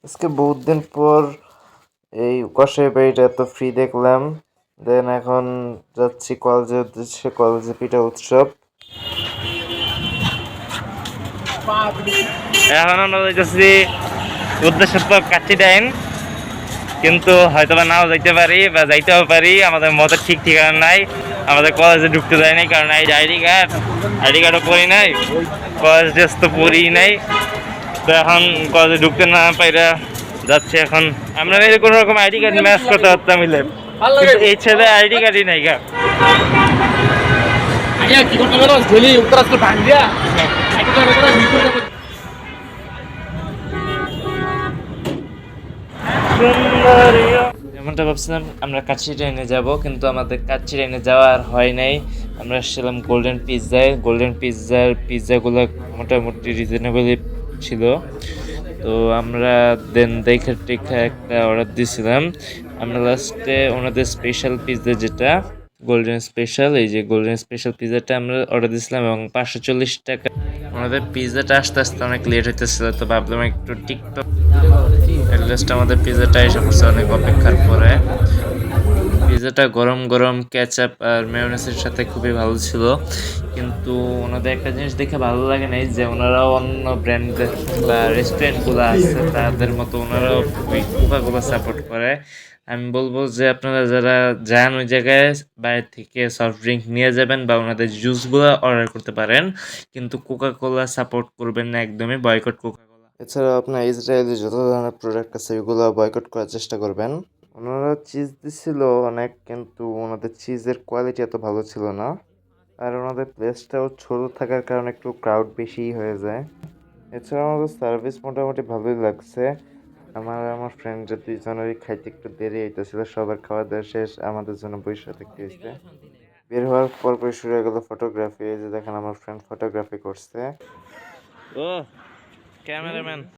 আজকে বহুত দিন পর এই কষাই বাড়িটা এত ফ্রি দেখলাম। দেন এখন যাচ্ছি কলেজের উদ্দেশ্যে, কলেজে পিঠা উৎসব। এখন আমরা যাইতেছি উদ্দেশ্য তো কাচ্চি ডাইন, কিন্তু হয়তো বা নাও যাইতে পারি বা যাইতেও পারি। আমাদের মতের ঠিক ঠিকানা নাই। আমাদের কলেজে ঢুকতে দেয় নাই, কারণ এই আইডি কার্ডও পরি নাই, কলেজ ড্রেস তো পরি নাই। তো এখন কলেজে ঢুকতে না পাইরা যাচ্ছে। এখন আমরা এই কোনো রকম আইডি কার্ড ম্যাচ করতে পারতাম মিলে, কিন্তু এই ছেলে আইডি কার্ডই নাই গা। যেমনটা ভাবছিলাম আমরা কাচ্চি ট্রেনে যাব, কিন্তু আমাদের কাচ্চি ট্রেনে যাওয়া আর হয় নাই। আমরা আসছিলাম গোল্ডেন পিৎজায়। গোল্ডেন পিৎজাগুলো মোটামুটি রিজনেবলই ছিল। তো আমরা দেন দেখে টেখে একটা অর্ডার দিয়েছিলাম। আমরা লাস্টে ওনাদের স্পেশাল পিৎজা, যেটা গোল্ডেন স্পেশাল, এই যে গোল্ডেন স্পেশাল পিৎজাটা আমরা অর্ডার দিয়েছিলাম এবং 540 টাকা। ওনাদের পিৎজাটা আস্তে আস্তে অনেক লেট হইতেছিল, তো ভাবলাম একটু টিকটক। অ্যাটলিস্ট আমাদের পিৎজাটা এসে পড়ছে অনেক অপেক্ষার পরে। পিৎজাটা গরম গরম কেচাপ আর মেয়োনেজের সাথে খুবই ভালো ছিল। কিন্তু ওনাদের একটা জিনিস দেখে ভালো লাগে নাই, যে ওনারাও অন্য ব্র্যান্ডের বা রেস্টুরেন্টগুলো আছে তাদের মতো ওনারাও ওই কোকাকোলা সাপোর্ট করে। আমি বলবো যে আপনারা যারা যান ওই জায়গায় বাইরে থেকে সফট ড্রিঙ্ক নিয়ে যাবেন বা ওনাদের জুসগুলো অর্ডার করতে পারেন, কিন্তু কোকাকোলা সাপোর্ট করবেন না, একদমই বয়কট কোকাকোলা। এছাড়াও আপনার ইসরায়েলি যত ধরনের প্রোডাক্ট আছে ওইগুলো বয়কট করার চেষ্টা করবেন। ওনারা চিজ দিছিল অনেক, কিন্তু ওনাদের চিজের কোয়ালিটি এত ভালো ছিল না। আর ওনাদের প্লেসটাও ছোট থাকার কারণে একটু ক্রাউড বেশিই হয়ে যায়। এছাড়া আমাদের সার্ভিস মোটামুটি ভালোই লাগছে। আমার ফ্রেন্ডরা দুইজনেরই খাইতে একটু দেরি হইতেছিল, সবার খাওয়া দাওয়া শেষ, আমাদের জন্য বসে থাকতে হয়েছে। বের হওয়ার পর শুরু হয়ে গেল ফটোগ্রাফি। এই যে দেখেন আমার ফ্রেন্ড ফটোগ্রাফি করছে। ও ক্যামেরাম্যান।